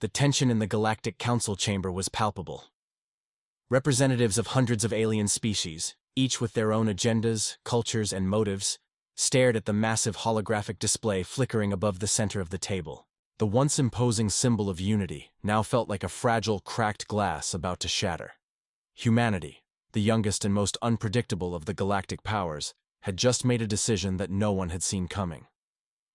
The tension in the Galactic Council chamber was palpable. Representatives of hundreds of alien species, each with their own agendas, cultures, and motives, stared at the massive holographic display flickering above the center of the table. The once imposing symbol of unity now felt like a fragile, cracked glass about to shatter. Humanity, the youngest and most unpredictable of the galactic powers, had just made a decision that no one had seen coming.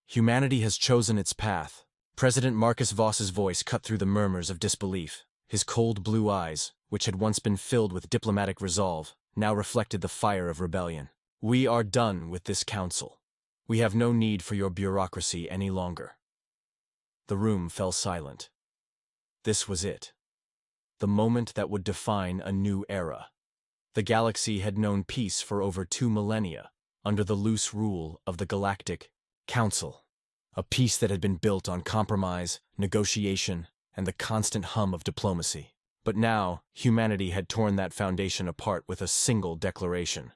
Humanity has chosen its path. President Marcus Voss's voice cut through the murmurs of disbelief. His cold blue eyes, which had once been filled with diplomatic resolve, now reflected the fire of rebellion. We are done with this council. We have no need for your bureaucracy any longer. The room fell silent. This was it. The moment that would define a new era. The galaxy had known peace for over 2 millennia, under the loose rule of the Galactic Council. A peace that had been built on compromise, negotiation, and the constant hum of diplomacy. But now, humanity had torn that foundation apart with a single declaration.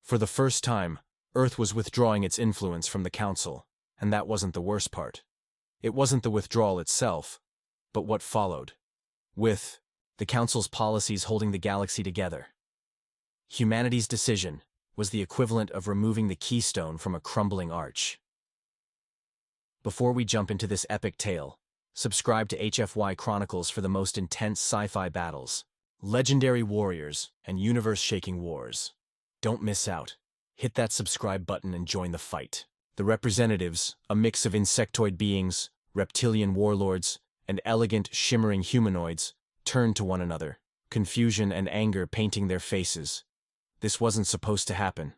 For the first time, Earth was withdrawing its influence from the Council, and that wasn't the worst part. It wasn't the withdrawal itself, but what followed. With the Council's policies holding the galaxy together. Humanity's decision was the equivalent of removing the keystone from a crumbling arch. Before we jump into this epic tale, subscribe to HFY Chronicles for the most intense sci-fi battles, legendary warriors, and universe-shaking wars. Don't miss out. Hit that subscribe button and join the fight. The representatives, a mix of insectoid beings, reptilian warlords, and elegant, shimmering humanoids, turned to one another, confusion and anger painting their faces. This wasn't supposed to happen.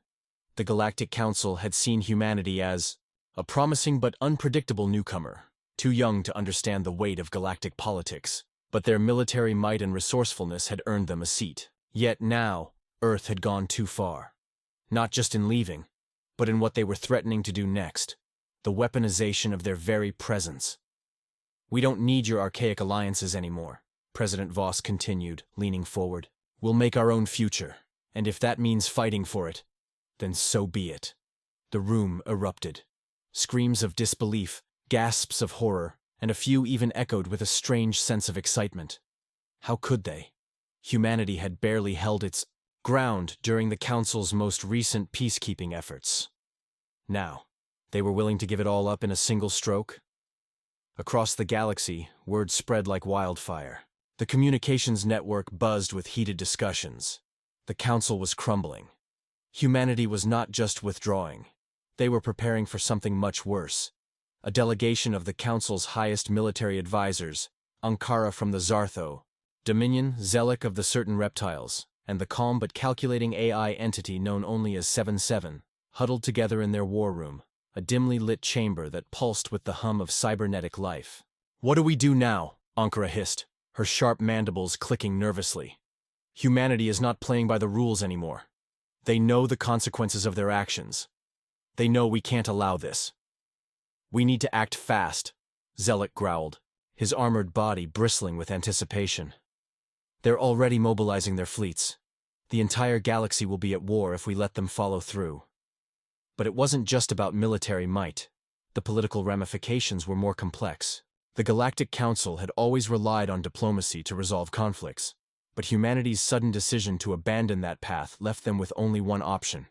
The Galactic Council had seen humanity as a promising but unpredictable newcomer, too young to understand the weight of galactic politics, but their military might and resourcefulness had earned them a seat. Yet now, Earth had gone too far. Not just in leaving, but in what they were threatening to do next, the weaponization of their very presence. We don't need your archaic alliances anymore, President Voss continued, leaning forward. We'll make our own future, and if that means fighting for it, then so be it. The room erupted. Screams of disbelief, gasps of horror, and a few even echoed with a strange sense of excitement. How could they? Humanity had barely held its ground during the Council's most recent peacekeeping efforts. Now, they were willing to give it all up in a single stroke? Across the galaxy, word spread like wildfire. The communications network buzzed with heated discussions. The Council was crumbling. Humanity was not just withdrawing. They were preparing for something much worse. A delegation of the Council's highest military advisors, Ankara from the Zartho, Dominion, Zelek of the Certain Reptiles, and the calm but calculating AI entity known only as 7-7, huddled together in their war room, a dimly lit chamber that pulsed with the hum of cybernetic life. What do we do now? Ankara hissed, her sharp mandibles clicking nervously. Humanity is not playing by the rules anymore. They know the consequences of their actions. They know we can't allow this. We need to act fast, Zelek growled, his armored body bristling with anticipation. They're already mobilizing their fleets. The entire galaxy will be at war if we let them follow through. But it wasn't just about military might. The political ramifications were more complex. The Galactic Council had always relied on diplomacy to resolve conflicts, but humanity's sudden decision to abandon that path left them with only one option: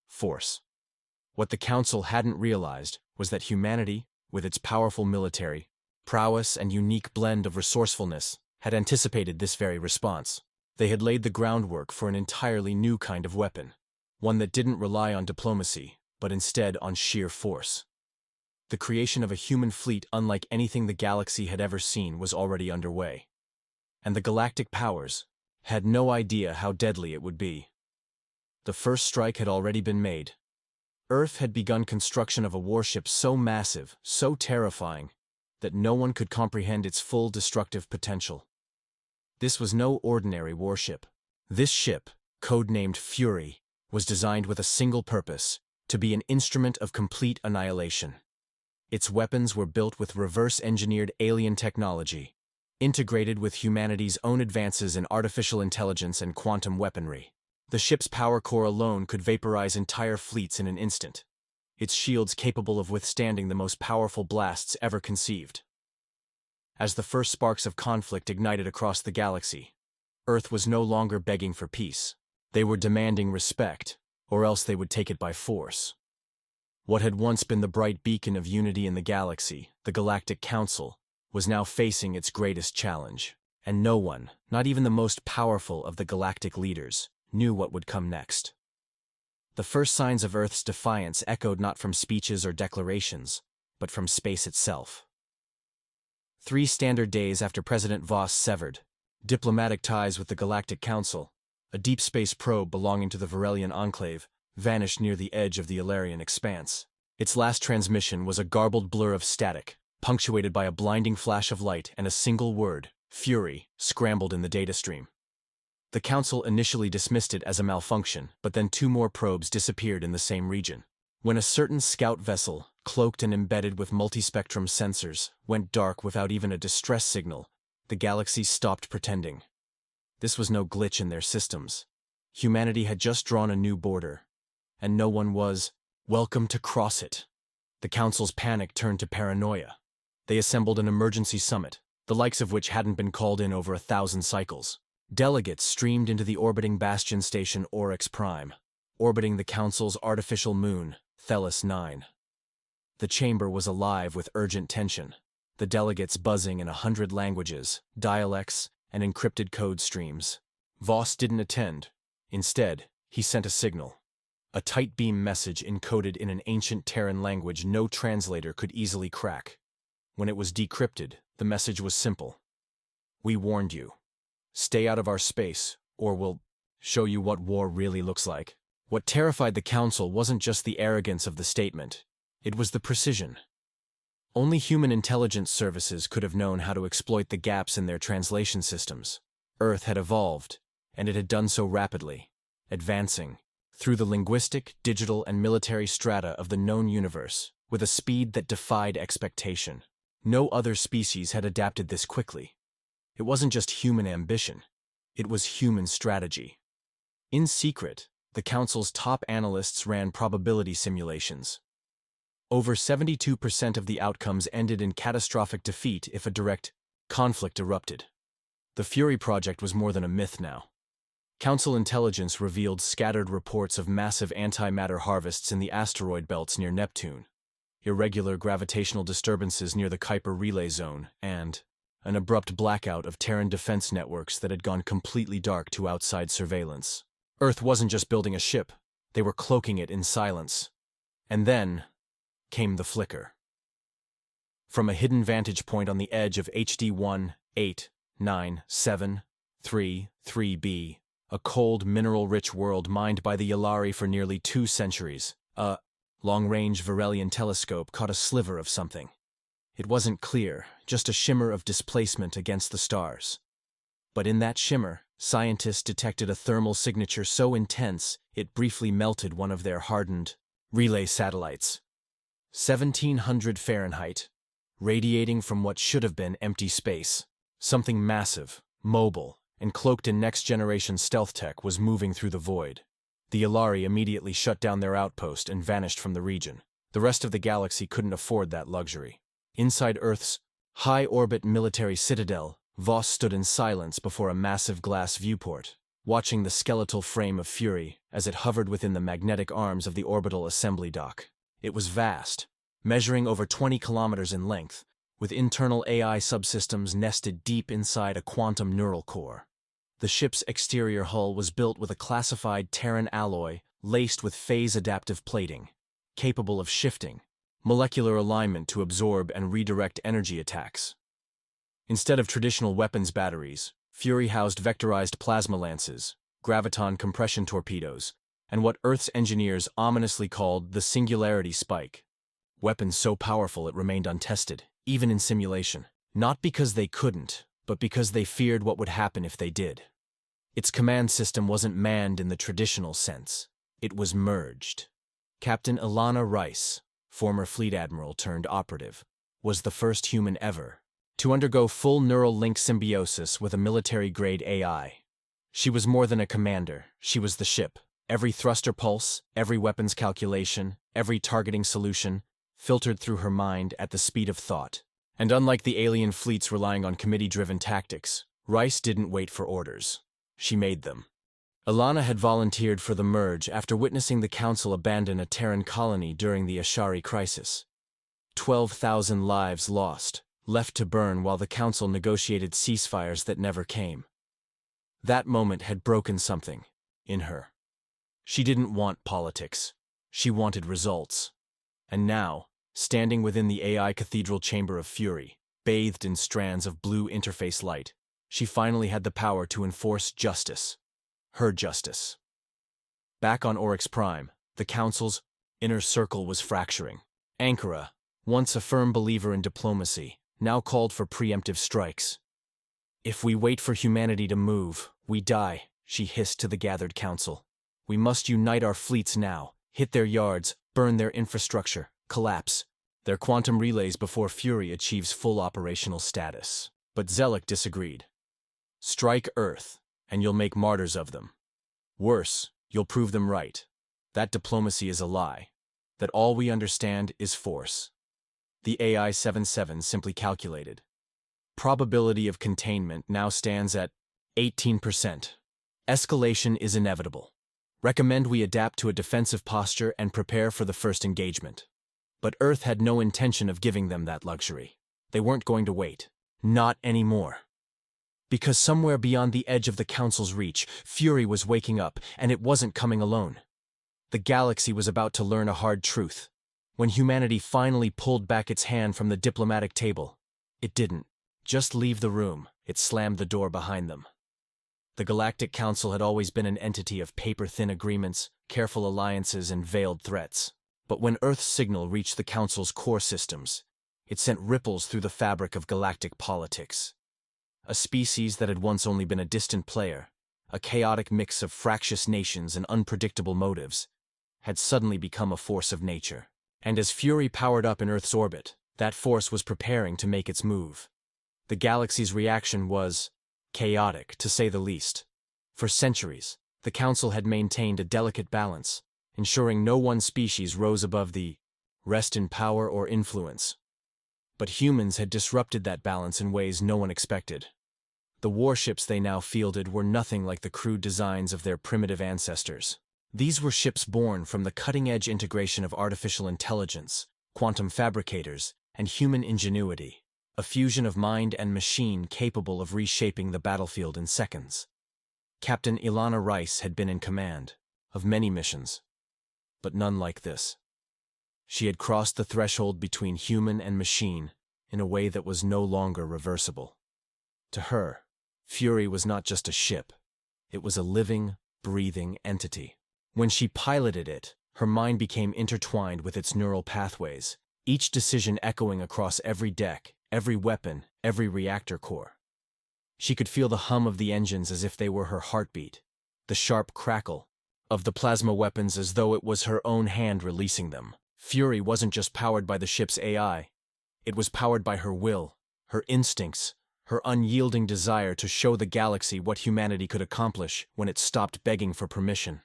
force. What the Council hadn't realized was that humanity, with its powerful military, prowess and unique blend of resourcefulness, had anticipated this very response. They had laid the groundwork for an entirely new kind of weapon, one that didn't rely on diplomacy, but instead on sheer force. The creation of a human fleet unlike anything the galaxy had ever seen was already underway. And the galactic powers had no idea how deadly it would be. The first strike had already been made. Earth had begun construction of a warship so massive, so terrifying, that no one could comprehend its full destructive potential. This was no ordinary warship. This ship, codenamed Fury, was designed with a single purpose: to be an instrument of complete annihilation. Its weapons were built with reverse-engineered alien technology, integrated with humanity's own advances in artificial intelligence and quantum weaponry. The ship's power core alone could vaporize entire fleets in an instant, its shields capable of withstanding the most powerful blasts ever conceived. as the first sparks of conflict ignited across the galaxy. Earth was no longer begging for peace. They were demanding respect, or else they would take it by force. What had once been the bright beacon of unity in the galaxy, the Galactic Council, was now facing its greatest challenge. And no one, not even the most powerful of the galactic leaders, knew what would come next. The first signs of Earth's defiance echoed not from speeches or declarations, but from space itself. 3 standard days after President Voss severed diplomatic ties with the Galactic Council, a deep space probe belonging to the Varelian Enclave vanished near the edge of the Ilarian expanse. Its last transmission was a garbled blur of static, punctuated by a blinding flash of light and a single word, Fury, scrambled in the data stream. The Council initially dismissed it as a malfunction, but then 2 more probes disappeared in the same region. When a certain scout vessel, cloaked and embedded with multispectrum sensors, went dark without even a distress signal, the galaxy stopped pretending. This was no glitch in their systems. Humanity had just drawn a new border, and no one was welcome to cross it. The Council's panic turned to paranoia. They assembled an emergency summit, the likes of which hadn't been called in over 1,000 cycles. Delegates streamed into the orbiting bastion station Oryx Prime, orbiting the Council's artificial moon, Thelis 9. The chamber was alive with urgent tension, the delegates buzzing in 100 languages, dialects, and encrypted code streams. Voss didn't attend. Instead, he sent a signal. A tight beam message encoded in an ancient Terran language no translator could easily crack. When it was decrypted, the message was simple. We warned you. Stay out of our space, or we'll show you what war really looks like. What terrified the Council wasn't just the arrogance of the statement. It was the precision. Only human intelligence services could have known how to exploit the gaps in their translation systems. Earth had evolved, and it had done so rapidly, advancing through the linguistic, digital, and military strata of the known universe with a speed that defied expectation. No other species had adapted this quickly. It wasn't just human ambition, it was human strategy. In secret, the Council's top analysts ran probability simulations. Over 72% of the outcomes ended in catastrophic defeat if a direct conflict erupted. The Fury project was more than a myth now. Council intelligence revealed scattered reports of massive antimatter harvests in the asteroid belts near Neptune, irregular gravitational disturbances near the Kuiper Relay Zone, and an abrupt blackout of Terran defense networks that had gone completely dark to outside surveillance. Earth wasn't just building a ship, they were cloaking it in silence. And then came the flicker. From a hidden vantage point on the edge of HD 1897333b, a cold, mineral-rich world mined by the Yalari for nearly 2 centuries, a long-range Varelian telescope caught a sliver of something. It wasn't clear, just a shimmer of displacement against the stars. But in that shimmer, scientists detected a thermal signature so intense it briefly melted one of their hardened relay satellites. 1700 Fahrenheit, radiating from what should have been empty space. Something massive, mobile, and cloaked in next-generation stealth tech was moving through the void. The Yalari immediately shut down their outpost and vanished from the region. The rest of the galaxy couldn't afford that luxury. Inside Earth's high-orbit military citadel, Voss stood in silence before a massive glass viewport, watching the skeletal frame of Fury as it hovered within the magnetic arms of the orbital assembly dock. It was vast, measuring over 20 kilometers in length, with internal AI subsystems nested deep inside a quantum neural core. The ship's exterior hull was built with a classified Terran alloy laced with phase-adaptive plating, capable of shifting molecular alignment to absorb and redirect energy attacks. Instead of traditional weapons batteries, Fury housed vectorized plasma lances, graviton compression torpedoes, and what Earth's engineers ominously called the Singularity Spike. Weapons so powerful it remained untested, even in simulation. Not because they couldn't, but because they feared what would happen if they did. Its command system wasn't manned in the traditional sense. It was merged. Captain Ilana Rice, former fleet admiral turned operative, was the first human ever to undergo full neural link symbiosis with a military-grade AI. She was more than a commander, she was the ship. Every thruster pulse, every weapons calculation, every targeting solution, filtered through her mind at the speed of thought. And unlike the alien fleets relying on committee-driven tactics, Rice didn't wait for orders. She made them. Ilana had volunteered for the merge after witnessing the Council abandon a Terran colony during the Ashari crisis. 12,000 lives lost, left to burn while the Council negotiated ceasefires that never came. That moment had broken something in her. She didn't want politics. She wanted results. And now, standing within the AI Cathedral Chamber of Fury, bathed in strands of blue interface light, she finally had the power to enforce justice. Her justice. Back on Oryx Prime, the Council's inner circle was fracturing. Ankara, once a firm believer in diplomacy, now called for preemptive strikes. "If we wait for humanity to move, we die," she hissed to the gathered council. "We must unite our fleets now, hit their yards, burn their infrastructure, collapse their quantum relays before Fury achieves full operational status." But Zelek disagreed. "Strike Earth, and you'll make martyrs of them. Worse, you'll prove them right. That diplomacy is a lie. That all we understand is force." The AI-77 simply calculated. Probability of containment now stands at 18%. Escalation is inevitable. Recommend we adapt to a defensive posture and prepare for the first engagement. But Earth had no intention of giving them that luxury. They weren't going to wait. Not anymore. Because somewhere beyond the edge of the Council's reach, Fury was waking up, and it wasn't coming alone. The galaxy was about to learn a hard truth. When humanity finally pulled back its hand from the diplomatic table, it didn't just leave the room, it slammed the door behind them. The Galactic Council had always been an entity of paper-thin agreements, careful alliances, and veiled threats. But when Earth's signal reached the Council's core systems, it sent ripples through the fabric of galactic politics. A species that had once only been a distant player, a chaotic mix of fractious nations and unpredictable motives, had suddenly become a force of nature. And as Fury powered up in Earth's orbit, that force was preparing to make its move. The galaxy's reaction was chaotic, to say the least. For centuries, the Council had maintained a delicate balance, ensuring no one species rose above the rest in power or influence. But humans had disrupted that balance in ways no one expected. The warships they now fielded were nothing like the crude designs of their primitive ancestors. These were ships born from the cutting-edge integration of artificial intelligence, quantum fabricators, and human ingenuity, a fusion of mind and machine capable of reshaping the battlefield in seconds. Captain Ilana Rice had been in command of many missions, but none like this. She had crossed the threshold between human and machine in a way that was no longer reversible. To her, Fury was not just a ship, it was a living, breathing entity. When she piloted it, her mind became intertwined with its neural pathways, each decision echoing across every deck, every weapon, every reactor core. She could feel the hum of the engines as if they were her heartbeat, the sharp crackle of the plasma weapons as though it was her own hand releasing them. Fury wasn't just powered by the ship's AI, it was powered by her will, her instincts, her unyielding desire to show the galaxy what humanity could accomplish when it stopped begging for permission.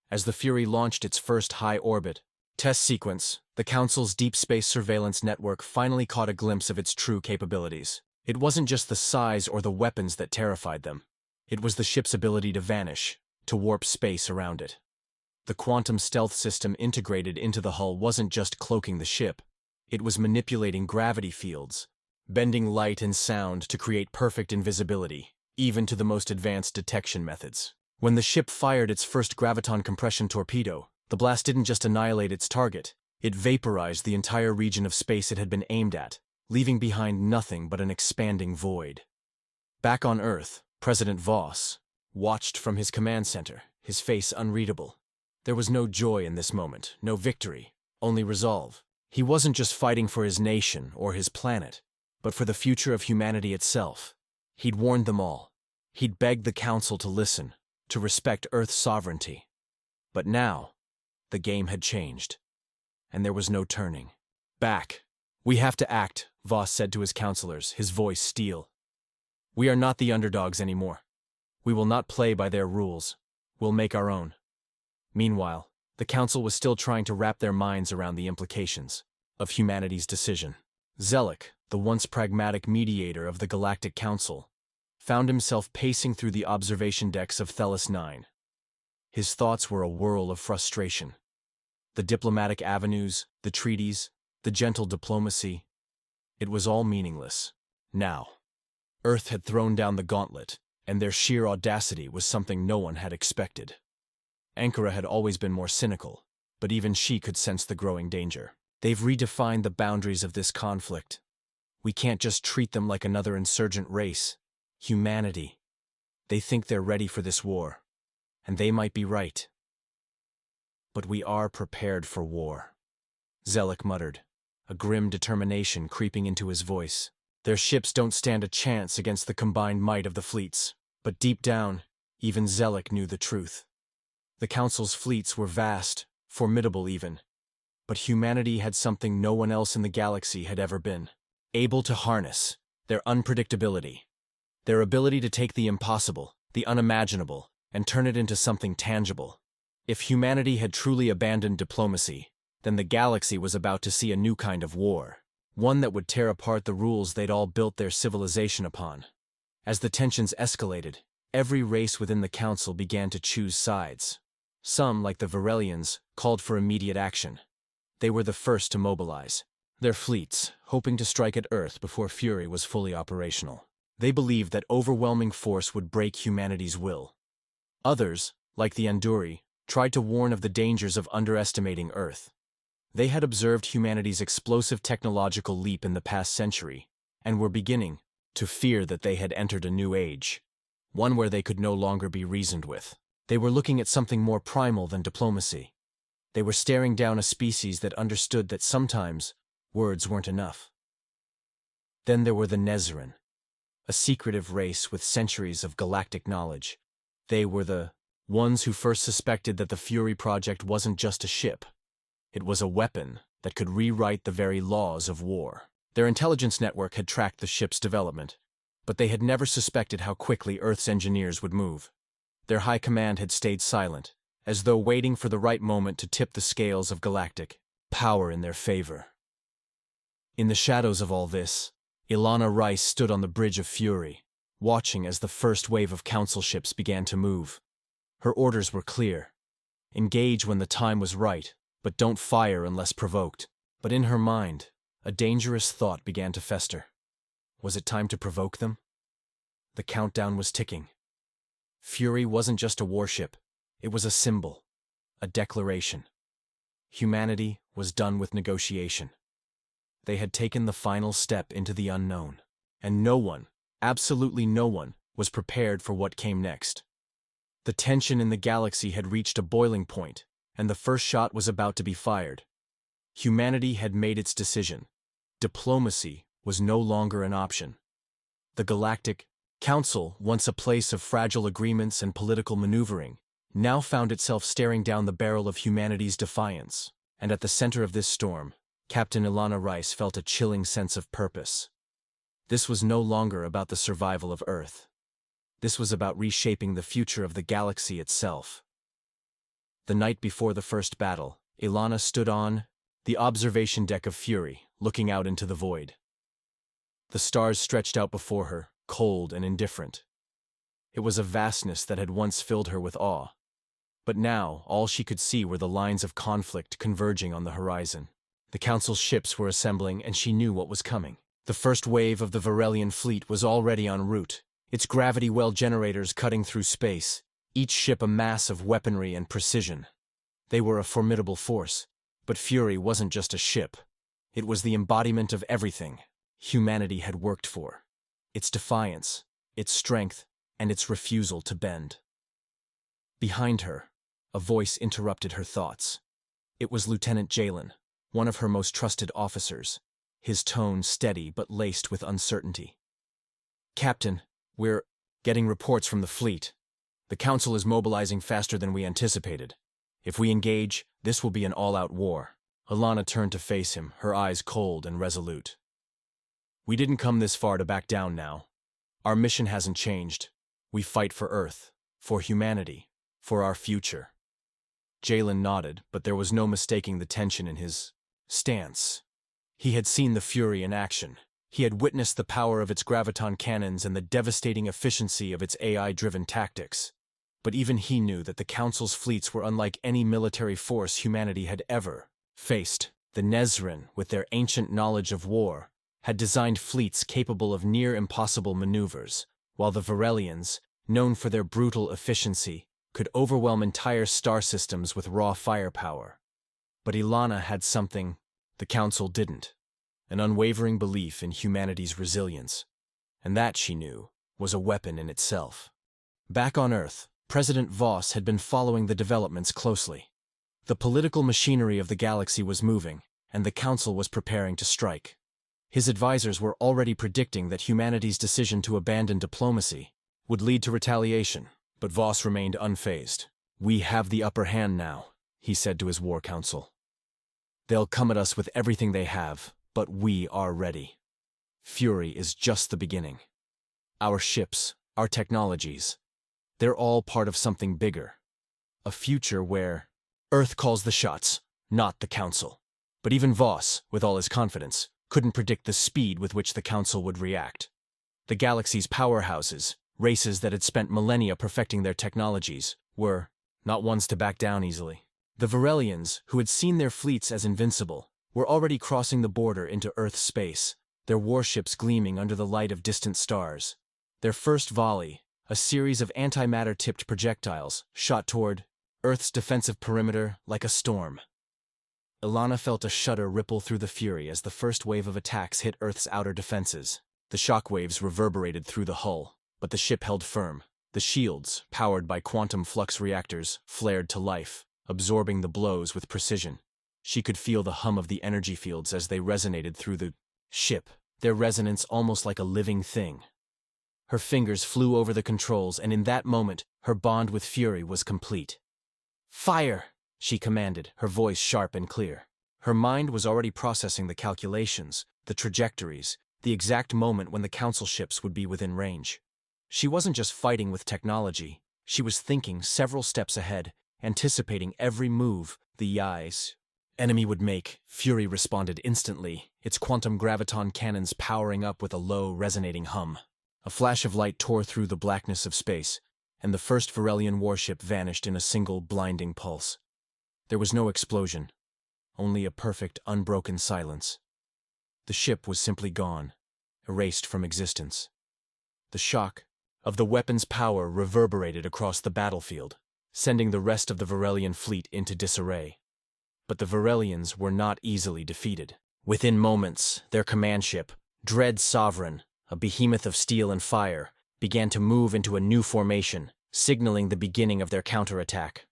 As the Fury launched its first high-orbit test sequence, the Council's deep space surveillance network finally caught a glimpse of its true capabilities. It wasn't just the size or the weapons that terrified them. It was the ship's ability to vanish, to warp space around it. The quantum stealth system integrated into the hull wasn't just cloaking the ship. It was manipulating gravity fields, bending light and sound to create perfect invisibility, even to the most advanced detection methods. When the ship fired its first graviton compression torpedo, the blast didn't just annihilate its target, it vaporized the entire region of space it had been aimed at, leaving behind nothing but an expanding void. Back on Earth, President Voss watched from his command center, his face unreadable. There was no joy in this moment, no victory, only resolve. He wasn't just fighting for his nation or his planet, but for the future of humanity itself. He'd warned them all. He'd begged the Council to listen, to respect Earth's sovereignty. But now, the game had changed, and there was no turning back. "We have to act," Voss said to his counselors, his voice steel. "We are not the underdogs anymore. We will not play by their rules. We'll make our own." Meanwhile, the Council was still trying to wrap their minds around the implications of humanity's decision. Zelek, the once pragmatic mediator of the Galactic Council, found himself pacing through the observation decks of Thelis 9. His thoughts were a whirl of frustration. The diplomatic avenues, the treaties, the gentle diplomacy, it was all meaningless. Now, Earth had thrown down the gauntlet, and their sheer audacity was something no one had expected. Ankara had always been more cynical, but even she could sense the growing danger. They've redefined the boundaries of this conflict. We can't just treat them like another insurgent race. Humanity. They think they're ready for this war. And they might be right. But we are prepared for war. Zelek muttered, a grim determination creeping into his voice. Their ships don't stand a chance against the combined might of the fleets. But deep down, even Zelek knew the truth. The Council's fleets were vast, formidable even. But humanity had something no one else in the galaxy had ever been. Able to harness their unpredictability. Their ability to take the impossible, the unimaginable, and turn it into something tangible. If humanity had truly abandoned diplomacy, then the galaxy was about to see a new kind of war. One that would tear apart the rules they'd all built their civilization upon. As the tensions escalated, every race within the Council began to choose sides. Some, like the Varelians, called for immediate action. They were the first to mobilize their fleets, hoping to strike at Earth before Fury was fully operational. They believed that overwhelming force would break humanity's will. Others, like the Anduri, tried to warn of the dangers of underestimating Earth. They had observed humanity's explosive technological leap in the past century, and were beginning to fear that they had entered a new age, one where they could no longer be reasoned with. They were looking at something more primal than diplomacy. They were staring down a species that understood that sometimes words weren't enough. Then there were the Nezrin, a secretive race with centuries of galactic knowledge. They were the ones who first suspected that the Fury project wasn't just a ship. It was a weapon that could rewrite the very laws of war. Their intelligence network had tracked the ship's development, but they had never suspected how quickly Earth's engineers would move. Their high command had stayed silent, as though waiting for the right moment to tip the scales of galactic power in their favor. In the shadows of all this, Ilana Rice stood on the bridge of Fury, watching as the first wave of Council ships began to move. Her orders were clear. Engage when the time was right, but don't fire unless provoked. But in her mind, a dangerous thought began to fester. Was it time to provoke them? The countdown was ticking. Fury wasn't just a warship, it was a symbol, a declaration. Humanity was done with negotiation. They had taken the final step into the unknown, and no one, absolutely no one, was prepared for what came next. The tension in the galaxy had reached a boiling point, and the first shot was about to be fired. Humanity had made its decision. Diplomacy was no longer an option. The Galactic Council, once a place of fragile agreements and political maneuvering, now found itself staring down the barrel of humanity's defiance. And at the center of this storm, Captain Ilana Rice felt a chilling sense of purpose. This was no longer about the survival of Earth. This was about reshaping the future of the galaxy itself. The night before the first battle, Ilana stood on the observation deck of Fury, looking out into the void. The stars stretched out before her, cold and indifferent. It was a vastness that had once filled her with awe. But now, all she could see were the lines of conflict converging on the horizon. The Council's ships were assembling, and she knew what was coming. The first wave of the Varelian fleet was already en route, its gravity well generators cutting through space, each ship a mass of weaponry and precision. They were a formidable force, but Fury wasn't just a ship. It was the embodiment of everything humanity had worked for. Its defiance, its strength, and its refusal to bend. Behind her, a voice interrupted her thoughts. It was Lieutenant Jalen, one of her most trusted officers, his tone steady but laced with uncertainty. "Captain, we're getting reports from the fleet. The Council is mobilizing faster than we anticipated. If we engage, this will be an all-out war." Ilana turned to face him, her eyes cold and resolute. "We didn't come this far to back down now. Our mission hasn't changed. We fight for Earth, for humanity, for our future." Jalen nodded, but there was no mistaking the tension in his stance. He had seen the Fury in action. He had witnessed the power of its graviton cannons and the devastating efficiency of its AI-driven tactics. But even he knew that the Council's fleets were unlike any military force humanity had ever faced. The Nezran, with their ancient knowledge of war, had designed fleets capable of near-impossible maneuvers, while the Varelians, known for their brutal efficiency, could overwhelm entire star systems with raw firepower. But Ilana had something the Council didn't: an unwavering belief in humanity's resilience. And that, she knew, was a weapon in itself. Back on Earth, President Voss had been following the developments closely. The political machinery of the galaxy was moving, and the Council was preparing to strike. His advisors were already predicting that humanity's decision to abandon diplomacy would lead to retaliation, but Voss remained unfazed. "We have the upper hand now," he said to his war council. "They'll come at us with everything they have, but we are ready. Fury is just the beginning. Our ships, our technologies, they're all part of something bigger. A future where Earth calls the shots, not the Council." But even Voss, with all his confidence, couldn't predict the speed with which the Council would react. The galaxy's powerhouses, races that had spent millennia perfecting their technologies, were not ones to back down easily. The Varelians, who had seen their fleets as invincible, were already crossing the border into Earth's space, their warships gleaming under the light of distant stars. Their first volley, a series of antimatter-tipped projectiles, shot toward Earth's defensive perimeter like a storm. Ilana felt a shudder ripple through the Fury as the first wave of attacks hit Earth's outer defenses. The shockwaves reverberated through the hull, but the ship held firm. The shields, powered by quantum flux reactors, flared to life, absorbing the blows with precision. She could feel the hum of the energy fields as they resonated through the ship, their resonance almost like a living thing. Her fingers flew over the controls, and in that moment, her bond with Fury was complete. "Fire!" she commanded, her voice sharp and clear. Her mind was already processing the calculations, the trajectories, the exact moment when the Council ships would be within range. She wasn't just fighting with technology, she was thinking several steps ahead, anticipating every move the enemy would make. Fury responded instantly, its quantum graviton cannons powering up with a low, resonating hum. A flash of light tore through the blackness of space, and the first Varelian warship vanished in a single blinding pulse. There was no explosion, only a perfect, unbroken silence. The ship was simply gone, erased from existence. The shock of the weapon's power reverberated across the battlefield, sending the rest of the Varelian fleet into disarray. But the Varelians were not easily defeated. Within moments, their command ship, Dread Sovereign, a behemoth of steel and fire, began to move into a new formation, signaling the beginning of their counterattack.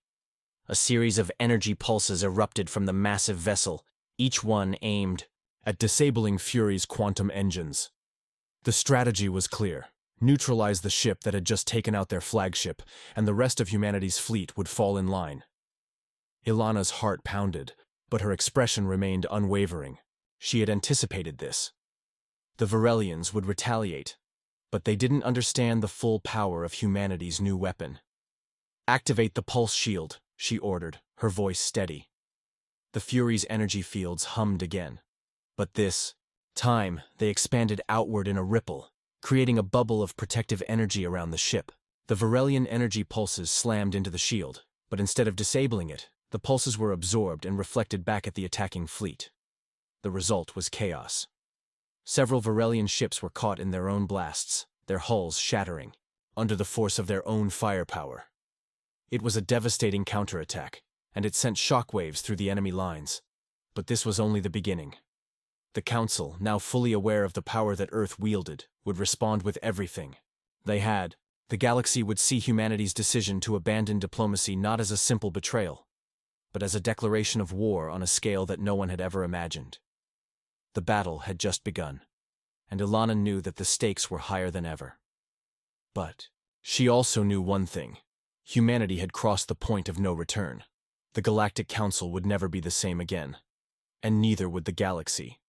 A series of energy pulses erupted from the massive vessel, each one aimed at disabling Fury's quantum engines. The strategy was clear: neutralize the ship that had just taken out their flagship, and the rest of humanity's fleet would fall in line. Ilana's heart pounded, but her expression remained unwavering. She had anticipated this. The Varelians would retaliate, but they didn't understand the full power of humanity's new weapon. "Activate the pulse shield," she ordered, her voice steady. The Fury's energy fields hummed again, but this time they expanded outward in a ripple, creating a bubble of protective energy around the ship. The Varelian energy pulses slammed into the shield, but instead of disabling it, the pulses were absorbed and reflected back at the attacking fleet. The result was chaos. Several Varelian ships were caught in their own blasts, their hulls shattering, under the force of their own firepower. It was a devastating counterattack, and it sent shockwaves through the enemy lines. But this was only the beginning. The Council, now fully aware of the power that Earth wielded, would respond with everything they had. The galaxy would see humanity's decision to abandon diplomacy not as a simple betrayal, but as a declaration of war on a scale that no one had ever imagined. The battle had just begun, and Ilana knew that the stakes were higher than ever. But she also knew one thing: humanity had crossed the point of no return. The Galactic Council would never be the same again, and neither would the galaxy.